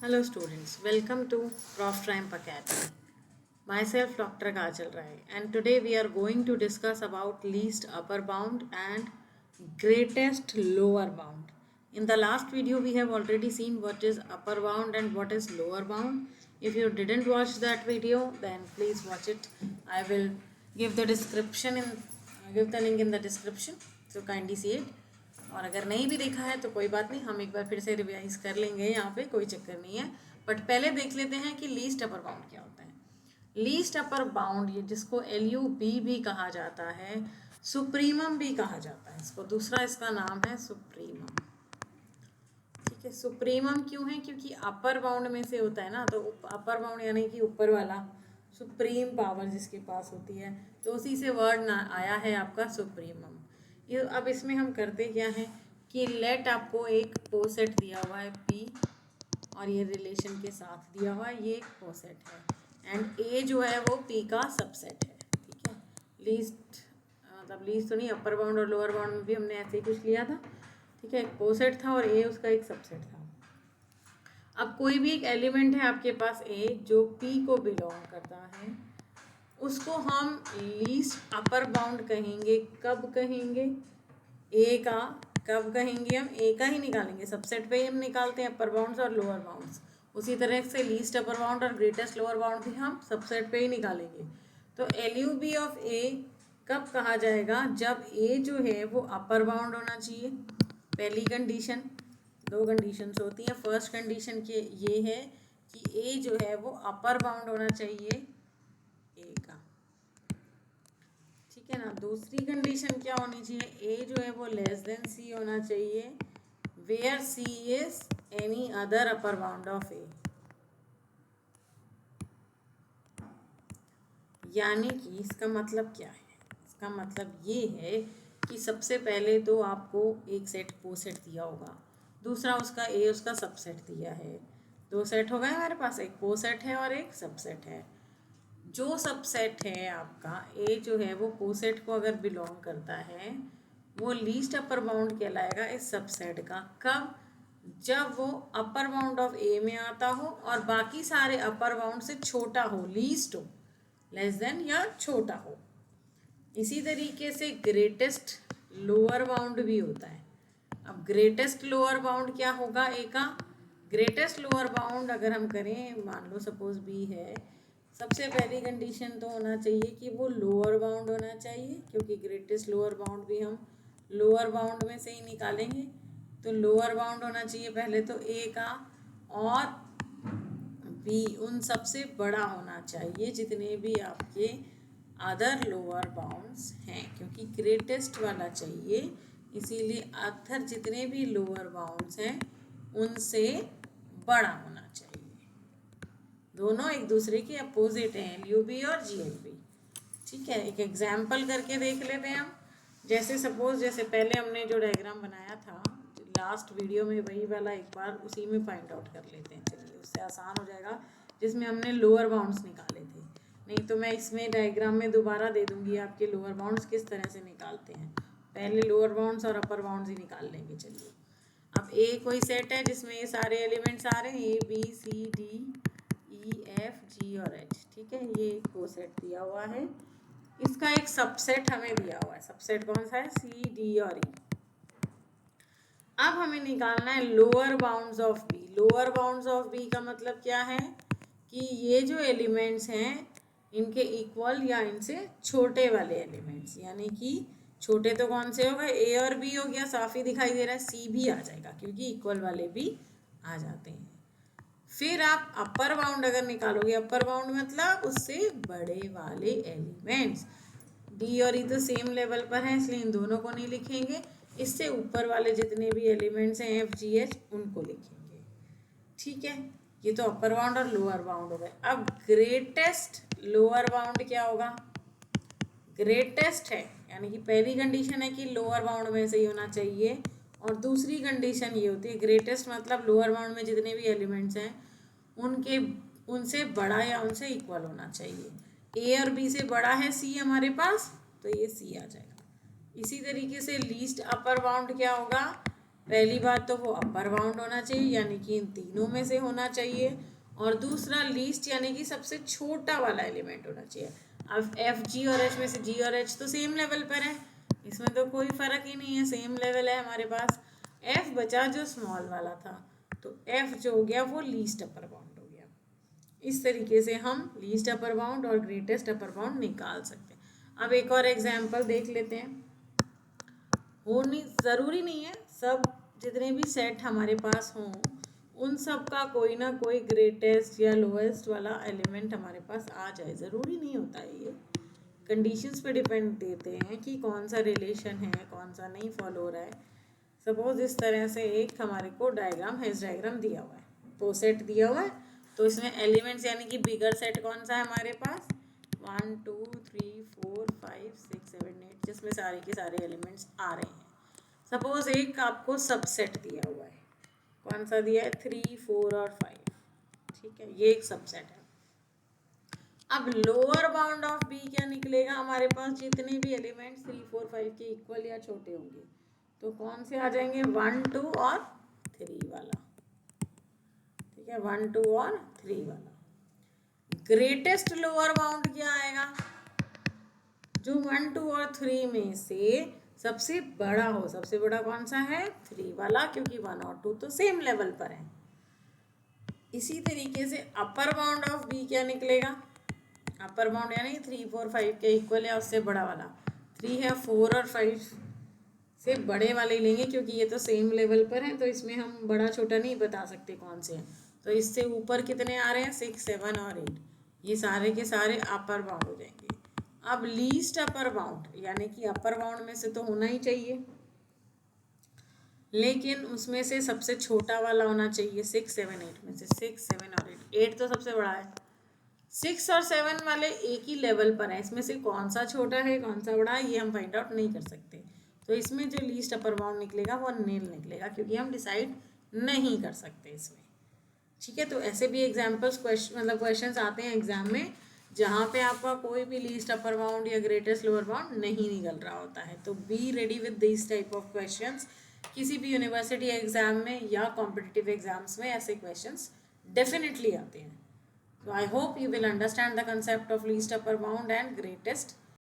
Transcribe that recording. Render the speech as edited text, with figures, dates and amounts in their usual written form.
Hello students, welcome to Prof Triumph Academy. Myself Dr. Kajal Rai, and today we are going to discuss about least upper bound and greatest lower bound. In the last video we have already seen what is upper bound and what is lower bound. If you didn't watch that video then please watch it. I will give the link in the description, so kindly see it. और अगर नहीं भी देखा है तो कोई बात नहीं, हम एक बार फिर से रिवाइज कर लेंगे, यहाँ पे कोई चक्कर नहीं है। बट पहले देख लेते हैं कि लीस्ट अपर बाउंड क्या होता है। लीस्ट अपर बाउंड, ये जिसको LUB भी कहा जाता है, सुप्रीमम भी कहा जाता है इसको, दूसरा इसका नाम है सुप्रीमम। ठीक है, सुप्रीमम क्यों है? क्योंकि अपर बाउंड में से होता है ना, तो अपर बाउंड यानी कि ऊपर वाला, सुप्रीम पावर जिसके पास होती है, तो उसी से वर्ड ना आया है आपका सुप्रीमम। ये अब इसमें हम करते क्या हैं कि लेट आपको एक पोसेट दिया हुआ है P और ये रिलेशन के साथ दिया हुआ है, ये एक पोसेट है एंड A जो है वो P का सबसेट है। ठीक है, लीस्ट मतलब लीस्ट तो नहीं, अपर बाउंड और लोअर बाउंड में भी हमने ऐसे ही कुछ लिया था। ठीक है, एक पोसेट था और A उसका एक सबसेट था। अब कोई भी एक एलिमेंट है आपके पास A जो P को बिलोंग करता है, उसको हम लीस्ट अपर बाउंड कहेंगे। कब कहेंगे? ए का कब कहेंगे? हम ए का ही निकालेंगे, सबसेट पे ही हम निकालते हैं अपर बाउंड्स और लोअर बाउंड्स। उसी तरह से लीस्ट अपर बाउंड और ग्रेटेस्ट लोअर बाउंड भी हम सबसेट पे ही निकालेंगे। तो LUB ऑफ ए कब कहा जाएगा? जब ए जो है वो अपर बाउंड होना चाहिए, पहली कंडीशन। दो कंडीशंस होती हैं। फर्स्ट कंडीशन के ये है कि ए जो है वो अपर बाउंड होना चाहिए ए का। ठीक है ना। दूसरी कंडीशन क्या होनी चाहिए? ए जो है वो लेस देन सी होना चाहिए, where C is any other upper bound of A. यानी कि इसका मतलब क्या है? इसका मतलब ये है कि सबसे पहले तो आपको एक सेट पोसेट दिया होगा, दूसरा उसका ए उसका सबसेट दिया है। दो सेट हो गए हमारे पास, एक पोसेट है और एक सबसेट है। जो सबसेट है आपका ए जो है वो कोसेट को अगर बिलोंग करता है, वो लीस्ट अपर बाउंड कहलाएगा इस सबसेट का। कब? जब वो अपर बाउंड ऑफ ए में आता हो और बाकी सारे अपर बाउंड से छोटा हो, लीस्ट हो, लेस देन या छोटा हो। इसी तरीके से ग्रेटेस्ट लोअर बाउंड भी होता है। अब ग्रेटेस्ट लोअर बाउंड क्या होगा ए का? ग्रेटेस्ट लोअर बाउंड अगर हम करें, मान लो सपोज बी है, सबसे पहली कंडीशन तो होना चाहिए कि वो लोअर बाउंड होना चाहिए, क्योंकि ग्रेटेस्ट लोअर बाउंड भी हम लोअर बाउंड में से ही निकालेंगे। तो लोअर बाउंड होना चाहिए पहले तो ए का, और बी उन सबसे बड़ा होना चाहिए जितने भी आपके अदर लोअर बाउंड्स हैं, क्योंकि ग्रेटेस्ट वाला चाहिए, इसीलिए अदर जितने भी लोअर बाउंड्स हैं उनसे बड़ा होना चाहिए। दोनों एक दूसरे के अपोजिट हैं, LUB और GLB। ठीक है, एक एग्जाम्पल करके देख लेते हैं हम। जैसे सपोज, जैसे पहले हमने जो डायग्राम बनाया था लास्ट वीडियो में, वही वाला एक बार उसी में फाइंड आउट कर लेते हैं। चलिए, उससे आसान हो जाएगा, जिसमें हमने लोअर बाउंड्स निकाले थे। नहीं तो मैं इसमें डायग्राम में दोबारा दे दूंगी आपके लोअर बाउंड्स किस तरह से निकालते हैं। पहले लोअर बाउंड्स और अपर बाउंड्स ही निकाल लेंगे। चलिए, अब ए कोई सेट है जिसमें ये सारे एलिमेंट्स आ रहे हैं, ABCDEFG और H। ठीक है, ये को सेट दिया हुआ है, इसका एक सबसेट हमें दिया हुआ है। सबसेट कौन सा है? CD और E। अब हमें निकालना है lower bounds of B. Lower bounds of B का मतलब क्या है कि ये जो एलिमेंट्स हैं इनके इक्वल या इनसे छोटे वाले एलिमेंट्स, यानी कि छोटे तो कौन से हो गए? ए और बी हो गया, साफ ही दिखाई दे रहा है। सी भी आ जाएगा क्योंकि इक्वल वाले भी आ जाते हैं। फिर आप अपर बाउंड अगर निकालोगे, अपर बाउंड मतलब उससे बड़े वाले एलिमेंट्स। डी और ई तो सेम लेवल पर है इसलिए इन दोनों को नहीं लिखेंगे, इससे ऊपर वाले जितने भी एलिमेंट्स हैं FGH उनको लिखेंगे। ठीक है, ये तो अपर बाउंड और लोअर बाउंड हो गए। अब ग्रेटेस्ट लोअर बाउंड क्या होगा? ग्रेटेस्ट है, यानी कि पहली कंडीशन है कि लोअर बाउंड में से ही होना चाहिए, और दूसरी कंडीशन ये होती है ग्रेटेस्ट मतलब लोअर बाउंड में जितने भी एलिमेंट्स हैं उनके उनसे बड़ा या उनसे इक्वल होना चाहिए। ए और बी से बड़ा है सी हमारे पास, तो ये सी आ जाएगा। इसी तरीके से लीस्ट अपर बाउंड क्या होगा? पहली बात तो वो अपर बाउंड होना चाहिए, यानी कि इन तीनों में से होना चाहिए, और दूसरा लीस्ट यानी कि सबसे छोटा वाला एलिमेंट होना चाहिए। अब एफ जी और एच में से जी और एच तो सेम लेवल पर है, इसमें तो कोई फ़र्क ही नहीं है, सेम लेवल है हमारे पास। एफ बचा जो स्मॉल वाला था, तो एफ जो हो गया वो लीस्ट अपर बाउंड हो गया। इस तरीके से हम लीस्ट अपर बाउंड और ग्रेटेस्ट अपर बाउंड निकाल सकते हैं। अब एक और एग्जाम्पल देख लेते हैं। हो नहीं, ज़रूरी नहीं है सब जितने भी सेट हमारे पास हों उन सब का कोई ना कोई ग्रेटेस्ट या लोएस्ट वाला एलिमेंट हमारे पास आ जाए, ज़रूरी नहीं होता है। ये कंडीशंस पे डिपेंड देते हैं कि कौन सा रिलेशन है, कौन सा नहीं फॉलो हो रहा है। सपोज इस तरह से एक हमारे को डायग्राम, हेज डायग्राम दिया हुआ है, वो सेट दिया हुआ है, तो इसमें एलिमेंट्स यानी कि बिगर सेट कौन सा है हमारे पास, 1 2 3 4 5 6 7 8, जिसमें सारे के सारे एलिमेंट्स आ रहे हैं। सपोज एक आपको सबसेट दिया हुआ है, कौन सा दिया है, 3 4 और 5, ठीक है, ये एक सबसेट है। अब लोअर बाउंड ऑफ बी क्या निकलेगा, हमारे पास जितने भी एलिमेंट्स 3 4 5 के इक्वल या छोटे होंगे तो कौन से आ जाएंगे, 1 2 और 3 वाला, ठीक है, 1 2 और 3 वाला। ग्रेटेस्ट लोअर बाउंड क्या आएगा, जो 1 2 और 3 में से सबसे बड़ा हो। सबसे बड़ा कौन सा है, 3 वाला, क्योंकि 1 और 2 तो सेम लेवल पर है। इसी तरीके से अपर बाउंड ऑफ बी क्या निकलेगा, अपर बाउंड यानी 3 4 5 के इक्वल या उससे बड़ा वाला। 3 है, 4 और 5 से बड़े वाले लेंगे, क्योंकि ये तो सेम लेवल पर हैं, तो इसमें हम बड़ा छोटा नहीं बता सकते कौन से हैं। तो इससे ऊपर कितने आ रहे हैं, 6 7 और 8, ये सारे के सारे अपर बाउंड हो जाएंगे। अब लीस्ट अपर बाउंड यानी कि अपर बाउंड में से तो होना ही चाहिए, लेकिन उसमें से सबसे छोटा वाला होना चाहिए। 6 7 8 में से 6 7 और 8 तो सबसे बड़ा है। 6 और 7 वाले एक ही लेवल पर है, इसमें से कौन सा छोटा है कौन सा बड़ा है ये हम फाइंड आउट नहीं कर सकते। तो इसमें जो लीस्ट अपर बाउंड निकलेगा वो नील निकलेगा, क्योंकि हम डिसाइड नहीं कर सकते इसमें, ठीक है। तो ऐसे भी एग्जाम्पल्स मतलब क्वेश्चंस आते हैं एग्जाम में, जहाँ पे आपका कोई भी लीस्ट अपर बाउंड या ग्रेटेस्ट लोअर बाउंड नहीं निकल रहा होता है। तो be ready with this type of questions. किसी भी यूनिवर्सिटी एग्जाम में या कॉम्पिटिटिव एग्जाम्स में ऐसे क्वेश्चंस डेफिनेटली आते हैं। So I hope you will understand the concept of least upper bound and greatest